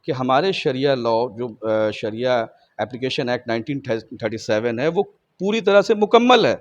कि हमारे शरिया लॉ जो शरिया एप्लीकेशन एक्ट 1937 है वो पूरी तरह से मुकम्मल है।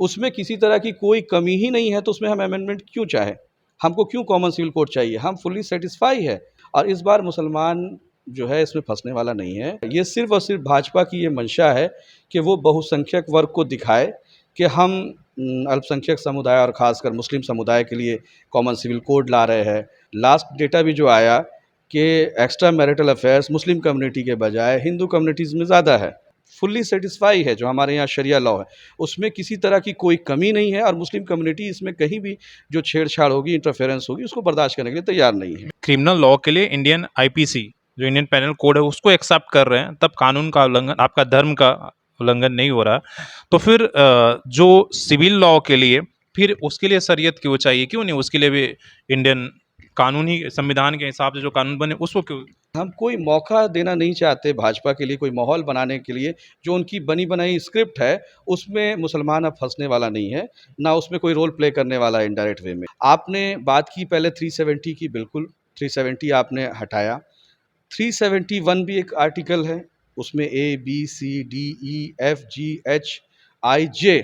उसमें किसी तरह की कोई कमी ही नहीं है, तो उसमें हम अमेंडमेंट क्यों चाहें? हमको क्यों कॉमन सिविल कोड चाहिए? हम फुल्ली सैटिस्फाई है। और इस बार मुसलमान जो है इसमें फँसने वाला नहीं है। ये सिर्फ़ और सिर्फ़ भाजपा की ये मंशा है कि वो बहुसंख्यक वर्ग को दिखाए कि हम अल्पसंख्यक समुदाय और ख़ासकर मुस्लिम समुदाय के लिए कॉमन सिविल कोड ला रहे हैं। लास्ट डेटा भी जो आया कि extra marital affairs Muslim community के बजाय हिंदू कम्युनिटीज़ में ज़्यादा है। फुल्ली सैटिस्फाई है जो हमारे यहाँ शरिया लॉ है, उसमें किसी तरह की कोई कमी नहीं है और मुस्लिम कम्युनिटी इसमें कहीं भी जो छेड़छाड़ होगी, इंटरफेरेंस होगी, उसको बर्दाश्त करने के लिए तैयार नहीं है। क्रिमिनल लॉ के लिए इंडियन आईपीसी जो इंडियन पेनल कोड है उसको एक्सेप्ट कर रहे हैं, तब कानून का उल्लंघन, आपका धर्म का उल्लंघन नहीं हो रहा। तो फिर जो सिविल लॉ के लिए फिर उसके लिए शरीयत क्यों चाहिए? क्यों नहीं उसके लिए भी इंडियन कानूनी संविधान के हिसाब से जो कानून बने उसको क्यों? हम कोई मौका देना नहीं चाहते भाजपा के लिए, कोई माहौल बनाने के लिए। जो उनकी बनी बनाई स्क्रिप्ट है उसमें मुसलमान अब फंसने वाला नहीं है, ना उसमें कोई रोल प्ले करने वाला है इनडायरेक्ट वे में। आपने बात की पहले 370 की, बिल्कुल 370 आपने हटाया। 371 भी एक आर्टिकल है, उसमें A B C D E F G H I J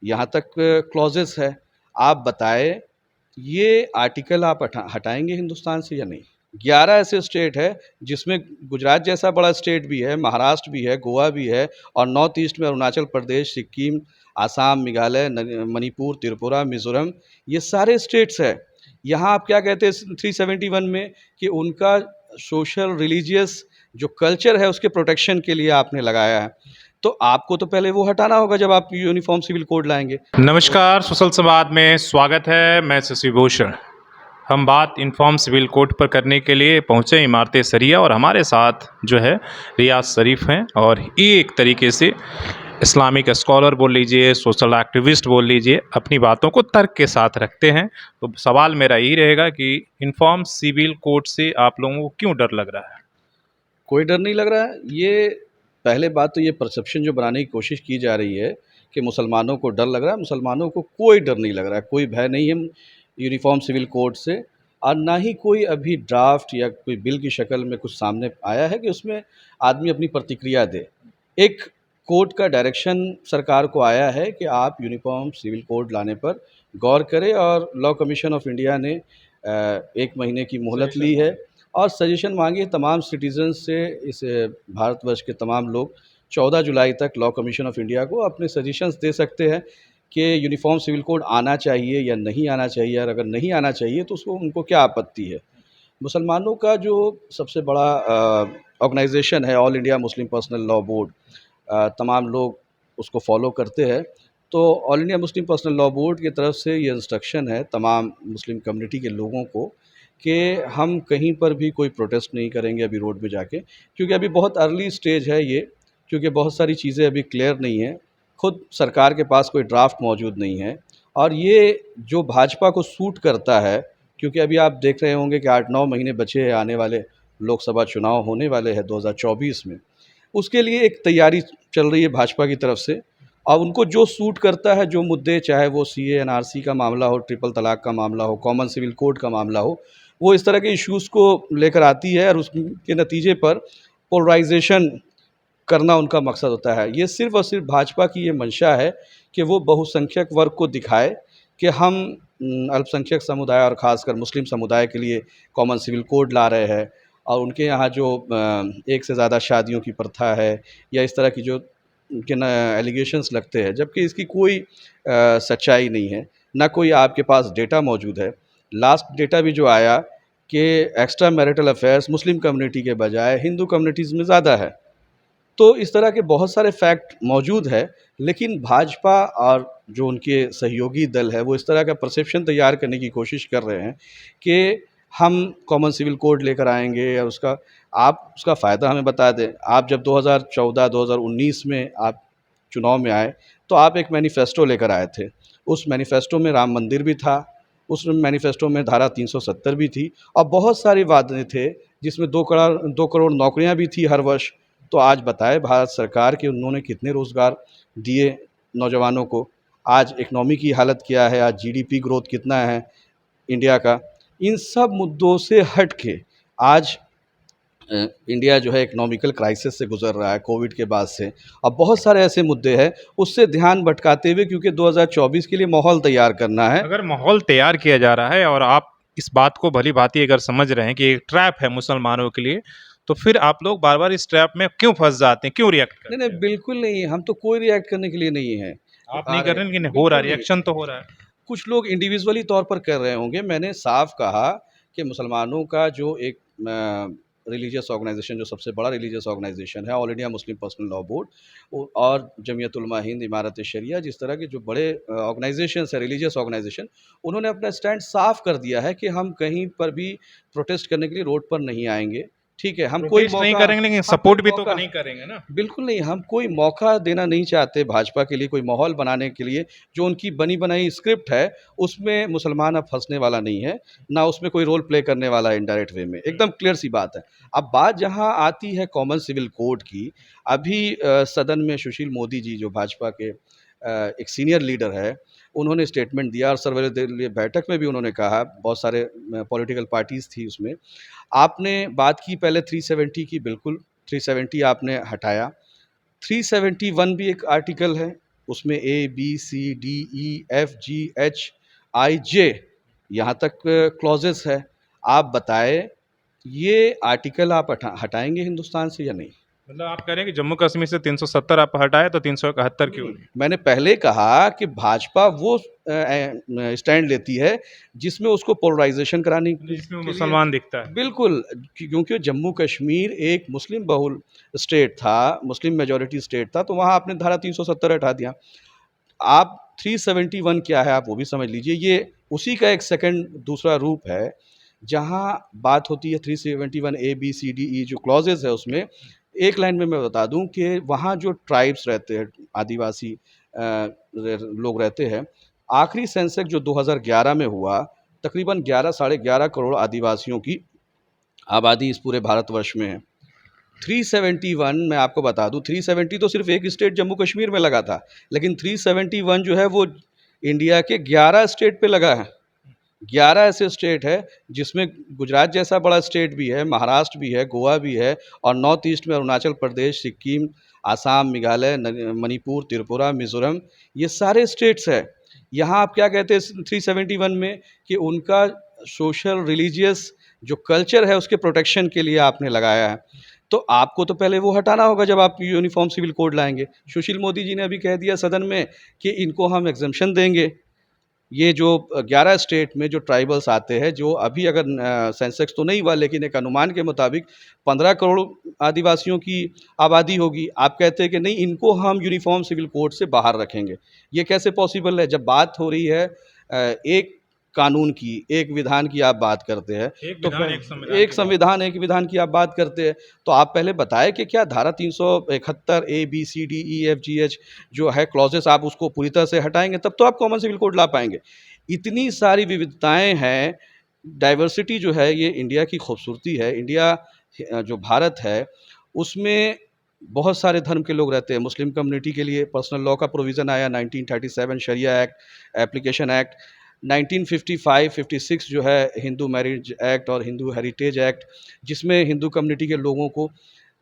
यहाँ तक क्लॉजेस है। आप बताएं ये आर्टिकल आप हटाएंगे हिंदुस्तान से या नहीं? 11 ऐसे स्टेट है जिसमें गुजरात जैसा बड़ा स्टेट भी है, महाराष्ट्र भी है, गोवा भी है, और नॉर्थ ईस्ट में अरुणाचल प्रदेश, सिक्किम, आसाम, मेघालय, मणिपुर, त्रिपुरा, मिजोरम, ये सारे स्टेट्स है। यहाँ आप क्या कहते हैं 371 में कि उनका सोशल रिलीजियस जो कल्चर है उसके प्रोटेक्शन के लिए आपने लगाया है। तो आपको तो पहले वो हटाना होगा जब आप यूनिफॉर्म सिविल कोड लाएंगे। नमस्कार, सोशल संवाद में स्वागत है। मैं शशि भूषण। हम बात इन्फॉर्म सिविल कोड पर करने के लिए पहुँचे इमारत सरिया, और हमारे साथ जो है रियाज शरीफ हैं, और ये एक तरीके से इस्लामिक स्कॉलर बोल लीजिए, सोशल एक्टिविस्ट बोल लीजिए, अपनी बातों को तर्क के साथ रखते हैं। तो सवाल मेरा यही रहेगा कि इन्फॉर्म सिविल कोड से आप लोगों को क्यों डर लग रहा है? कोई डर नहीं लग रहा है। ये पहले बात तो ये परसेप्शन जो बनाने की कोशिश की जा रही है कि मुसलमानों को डर लग रहा है, मुसलमानों को कोई डर नहीं लग रहा है, कोई भय नहीं है यूनिफॉर्म सिविल कोड से। और ना ही कोई अभी ड्राफ्ट या कोई बिल की शक्ल में कुछ सामने आया है कि उसमें आदमी अपनी प्रतिक्रिया दे। एक कोर्ट का डायरेक्शन सरकार को आया है कि आप यूनिफॉर्म सिविल कोड लाने पर गौर करें, और लॉ कमीशन ऑफ इंडिया ने 1 महीने की मोहलत ली है और सजेशन मांगे तमाम सिटीजन्स से। इस भारतवर्ष के तमाम लोग 14 जुलाई तक लॉ कमीशन ऑफ इंडिया को अपने सजेशंस दे सकते हैं कि यूनिफॉर्म सिविल कोड आना चाहिए या नहीं आना चाहिए, और अगर नहीं आना चाहिए तो उसको उनको क्या आपत्ति है। मुसलमानों का जो सबसे बड़ा ऑर्गेनाइजेशन है all India Muslim personal law board, तमाम लोग उसको फॉलो करते हैं। तो all India Muslim personal law board की तरफ से ये इंस्ट्रक्शन है तमाम मुस्लिम कम्युनिटी के लोगों को कि हम कहीं पर भी कोई प्रोटेस्ट नहीं करेंगे अभी रोड पे जाके, क्योंकि अभी बहुत अर्ली स्टेज है ये, क्योंकि बहुत सारी चीज़ें अभी क्लियर नहीं हैं। खुद सरकार के पास कोई ड्राफ्ट मौजूद नहीं है, और ये जो भाजपा को सूट करता है, क्योंकि अभी आप देख रहे होंगे कि 8-9 महीने बचे हैं, आने वाले लोकसभा चुनाव होने वाले हैं 2024 में। उसके लिए एक तैयारी चल रही है भाजपा की तरफ से, और उनको जो सूट करता है, जो मुद्दे, चाहे वो सीए एनआरसी का मामला हो, ट्रिपल तलाक का मामला हो, कॉमन सिविल कोड का मामला हो, वो इस तरह के इश्यूज़ को लेकर आती है और उसके नतीजे पर पोलराइजेशन करना उनका मकसद होता है। ये सिर्फ़ और सिर्फ भाजपा की ये मंशा है कि वो बहुसंख्यक वर्ग को दिखाए कि हम अल्पसंख्यक समुदाय और ख़ासकर मुस्लिम समुदाय के लिए कॉमन सिविल कोड ला रहे हैं, और उनके यहाँ जो एक से ज़्यादा शादियों की प्रथा है या इस तरह की जो उनके न एलिगेशंस लगते हैं, जबकि इसकी कोई सच्चाई नहीं है, ना कोई आपके पास डेटा मौजूद है। लास्ट डेटा भी जो आया कि extra marital affairs Muslim community के बजाय हिंदू कम्युनिटीज़ में ज़्यादा है। तो इस तरह के बहुत सारे फैक्ट मौजूद है, लेकिन भाजपा और जो उनके सहयोगी दल है वो इस तरह का परसेप्शन तैयार करने की कोशिश कर रहे हैं कि हम कॉमन सिविल कोड लेकर आएंगे, या उसका आप उसका फ़ायदा हमें बता दें। आप जब 2014-2019 में आप चुनाव में आए तो आप एक मैनिफेस्टो लेकर आए थे। उस मैनिफेस्टो में राम मंदिर भी था, उस मैनिफेस्टो में धारा 370 भी थी, और बहुत सारे वादे थे जिसमें 2 करोड़ नौकरियां भी थी हर वर्ष। तो आज बताएं भारत सरकार कि उन्होंने कितने रोज़गार दिए नौजवानों को, आज इकनॉमी की हालत क्या है, आज जीडीपी ग्रोथ कितना है इंडिया का। इन सब मुद्दों से हट के आज इंडिया जो है इकोनॉमिकल क्राइसिस से गुजर रहा है कोविड के बाद से। अब बहुत सारे ऐसे मुद्दे हैं, उससे ध्यान भटकाते हुए, क्योंकि 2024 के लिए माहौल तैयार करना है। अगर माहौल तैयार किया जा रहा है और आप इस बात को भली भांति अगर समझ रहे हैं कि एक ट्रैप है मुसलमानों के लिए, तो फिर आप लोग बार बार इस ट्रैप में क्यों फंस जाते हैं, क्यों रिएक्ट नहीं, करते नहीं, हैं? बिल्कुल नहीं, हम तो कोई रिएक्ट करने के लिए नहीं हैं। आप आ नहीं कर रहे रहे हैं, लेकिन हो रहा है, बिल्कुल नहीं। रिएक्शन तो हो रहा है। कुछ लोग इंडिविजुअली तौर पर कर रहे होंगे। मैंने साफ कहा कि मुसलमानों का जो एक रिलीजियस ऑर्गेनाइजेशन, जो सबसे बड़ा रिलीजियस ऑर्गेनाइजेशन है, all India Muslim personal law board और जमीयत उलमा हिंद, इमारत शरिया, जिस तरह के जो बड़े ऑर्गेनाइजेशंस है, रिलीजियस ऑर्गेनाइजेशन, उन्होंने अपना स्टैंड साफ कर दिया है कि हम कहीं पर भी प्रोटेस्ट करने के लिए रोड पर नहीं आएंगे। ठीक है, हम कोई प्रोटेस्ट नहीं मौका करेंगे, लेकिन हम कोई सपोर्ट भी तो मौका नहीं करेंगे ना। बिल्कुल नहीं, हम कोई मौका देना नहीं चाहते भाजपा के लिए, कोई माहौल बनाने के लिए। जो उनकी बनी बनाई स्क्रिप्ट है, उसमें मुसलमान अब फँसने वाला नहीं है, ना उसमें कोई रोल प्ले करने वाला है इनडायरेक्ट वे में, एकदम क्लियर सी बात है। अब बात जहाँ आती है कॉमन सिविल कोड की, अभी सदन में सुशील मोदी जी, जो भाजपा के एक सीनियर लीडर है, उन्होंने स्टेटमेंट दिया और सर्वदलीय बैठक में भी उन्होंने कहा, बहुत सारे पॉलिटिकल पार्टीज़ थी उसमें। आपने बात की पहले 370 की, बिल्कुल 370 आपने हटाया। 371 भी एक आर्टिकल है, उसमें A B C D E F G H I J यहाँ तक क्लॉजेस है। आप बताएं, ये आर्टिकल आप हटाएंगे हिंदुस्तान से या नहीं? मतलब आप कह रहे हैं कि जम्मू कश्मीर से 370 आप हटाए तो 371 क्यों नहीं? मैंने पहले कहा कि भाजपा वो स्टैंड लेती है जिसमें उसको पोलराइजेशन कराने जिसमें वो के लिए। मुसलमान दिखता है। बिल्कुल, क्योंकि जम्मू कश्मीर एक मुस्लिम बहुल स्टेट था, मुस्लिम मेजॉरिटी स्टेट था, तो वहाँ आपने धारा 370 हटा दिया। आप 371 क्या है, आप वो भी समझ लीजिए। ये उसी का एक सेकंड दूसरा रूप है, जहाँ बात होती है 371 ए बी सी डी ई जो क्लॉजेस है, उसमें एक लाइन में मैं बता दूं कि वहाँ जो ट्राइब्स रहते हैं, आदिवासी लोग रहते हैं, आखिरी सेंसस जो 2011 में हुआ, तकरीबन 11 साढ़े 11 करोड़ आदिवासियों की आबादी इस पूरे भारतवर्ष में है। 371 मैं आपको बता दूं, 370 तो सिर्फ एक स्टेट जम्मू कश्मीर में लगा था, लेकिन 371 जो है वो इंडिया के 11 स्टेट पे लगा है। 11 ऐसे स्टेट है जिसमें गुजरात जैसा बड़ा स्टेट भी है, महाराष्ट्र भी है, गोवा भी है, और नॉर्थ ईस्ट में अरुणाचल प्रदेश, सिक्किम, आसाम, मेघालय, मणिपुर, त्रिपुरा, मिजोरम, ये सारे स्टेट्स है। यहाँ आप क्या कहते हैं 371 में, कि उनका सोशल रिलीजियस जो कल्चर है उसके प्रोटेक्शन के लिए आपने लगाया है। तो आपको तो पहले वो हटाना होगा जब आप यूनिफॉर्म सिविल कोड लाएंगे। सुशील मोदी जी ने अभी कह दिया सदन में कि इनको हम एग्जम्पशन देंगे। ये जो 11 स्टेट में जो ट्राइबल्स आते हैं, जो अभी अगर सेंसेक्स तो नहीं हुआ, लेकिन एक अनुमान के मुताबिक 15 करोड़ आदिवासियों की आबादी होगी। आप कहते हैं कि नहीं, इनको हम यूनिफॉर्म सिविल कोड से बाहर रखेंगे। ये कैसे पॉसिबल है? जब बात हो रही है एक कानून की, एक विधान की आप बात करते हैं, एक तो विधान, एक संविधान एक की बात। संविधान, एक विधान की आप बात करते हैं, तो आप पहले बताएं कि क्या धारा 371 A B C D E F G H जो है क्लॉजेस, आप उसको पूरी तरह से हटाएंगे, तब तो आप कॉमन सिविल कोड ला पाएंगे। इतनी सारी विविधताएं हैं, डाइवर्सिटी जो है, ये इंडिया की खूबसूरती है। इंडिया जो भारत है, उसमें बहुत सारे धर्म के लोग रहते हैं। मुस्लिम कम्युनिटी के लिए पर्सनल लॉ का प्रोविज़न आया 1937, शरिया एक्ट, एप्लीकेशन एक्ट। 1955-56 जो है हिंदू मैरिज एक्ट और हिंदू हेरिटेज एक्ट, जिसमें हिंदू कम्युनिटी के लोगों को,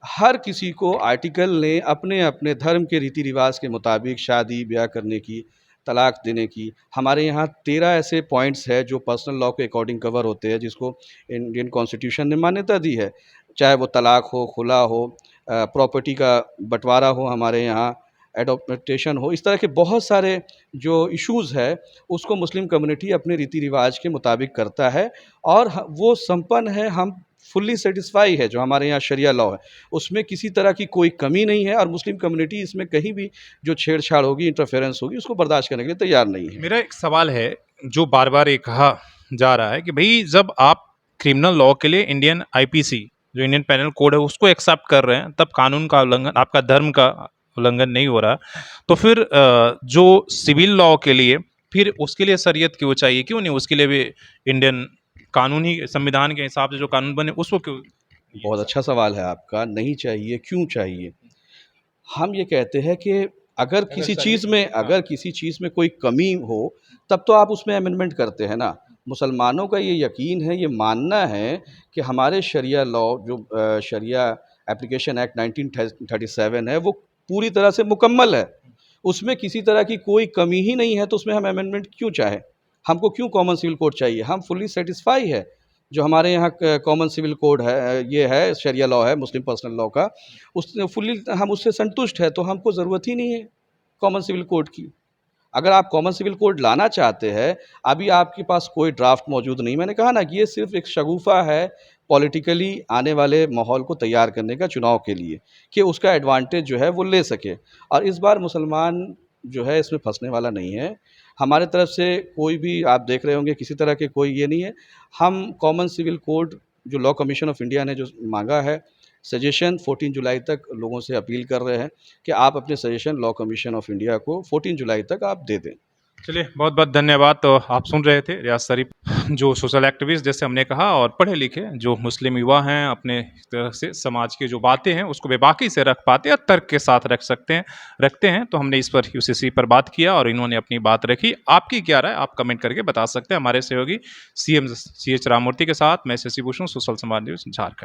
हर किसी को आर्टिकल ने अपने अपने धर्म के रीति रिवाज के मुताबिक शादी ब्याह करने की, तलाक देने की। हमारे यहाँ 13 ऐसे पॉइंट्स है जो पर्सनल लॉ के अकॉर्डिंग कवर होते हैं, जिसको इंडियन कॉन्स्टिट्यूशन ने मान्यता दी है। चाहे वो तलाक हो, खुला हो, प्रॉपर्टी का बंटवारा हो, हमारे यहाँ एडॉप्टेशन हो, इस तरह के बहुत सारे जो इश्यूज़ है, उसको मुस्लिम कम्युनिटी अपने रीति रिवाज के मुताबिक करता है, और वो संपन्न है। हम फुल्ली सेटिस्फाई है जो हमारे यहाँ शरिया लॉ है, उसमें किसी तरह की कोई कमी नहीं है, और मुस्लिम कम्युनिटी इसमें कहीं भी जो छेड़छाड़ होगी, इंटरफेरेंस होगी, उसको बर्दाश्त करने के लिए तैयार नहीं है। मेरा एक सवाल है, जो बार बार ये कहा जा रहा है कि भाई जब आप क्रिमिनल लॉ के लिए इंडियन आईपीसी जो इंडियन पेनल कोड है उसको एक्सेप्ट कर रहे हैं, तब कानून का उल्लंघन, आपका धर्म का उल्लंघन नहीं हो रहा, तो फिर जो सिविल लॉ के लिए फिर उसके लिए शरीयत क्यों चाहिए? क्यों नहीं उसके लिए भी इंडियन कानून ही, संविधान के हिसाब से जो कानून बने उसको क्यों? बहुत अच्छा सवाल है आपका। नहीं चाहिए, क्यों चाहिए? हम ये कहते हैं कि अगर किसी चीज़ में, हाँ। अगर किसी चीज़ में कोई कमी हो, तब तो आप उसमें अमेंडमेंट करते हैं ना। मुसलमानों का ये यकीन है, ये मानना है कि हमारे शरिया लॉ जो शरिया एप्लीकेशन एक्ट 1937 है, वो पूरी तरह से मुकम्मल है। उसमें किसी तरह की कोई कमी ही नहीं है, तो उसमें हम अमेंडमेंट क्यों चाहें? हमको क्यों कॉमन सिविल कोड चाहिए? हम फुल्ली सैटिस्फाई है। जो हमारे यहाँ क कॉमन सिविल कोड है, ये है शरिया लॉ है, मुस्लिम पर्सनल लॉ का, उस फुल्ली हम उससे संतुष्ट हैं, तो हमको ज़रूरत ही नहीं है कॉमन सिविल कोड की। अगर आप कॉमन सिविल कोड लाना चाहते हैं, अभी आपके पास कोई ड्राफ्ट मौजूद नहीं। मैंने कहा ना कि ये सिर्फ़ एक शगुफ़ा है पॉलिटिकली आने वाले माहौल को तैयार करने का चुनाव के लिए, कि उसका एडवांटेज जो है वो ले सके। और इस बार मुसलमान जो है इसमें फँसने वाला नहीं है। हमारे तरफ से कोई भी आप देख रहे होंगे किसी तरह के कोई ये नहीं है। हम कॉमन सिविल कोड जो लॉ कमीशन ऑफ इंडिया ने जो माँगा है, सजेशन 14 जुलाई तक लोगों से अपील कर रहे हैं कि आप अपने suggestion law commission of India को 14 जुलाई तक आप दे दें। चलिए बहुत बहुत धन्यवाद। तो आप सुन रहे थे रियाज शरीफ, जो सोशल एक्टिविस्ट जैसे हमने कहा और पढ़े लिखे जो मुस्लिम युवा हैं, अपने तरह से समाज की जो बातें हैं उसको बेबाकी से रख पाते हैं और तर्क के साथ रखते हैं। तो हमने इस पर यूसीसी पर बात किया और इन्होंने अपनी बात रखी। आपकी क्या राय, आप कमेंट करके बता सकते हैं। हमारे सहयोगी CM CH राममूर्ति के साथ मैं शशि भूषण, सोशल समाज न्यूज़ झारखंड।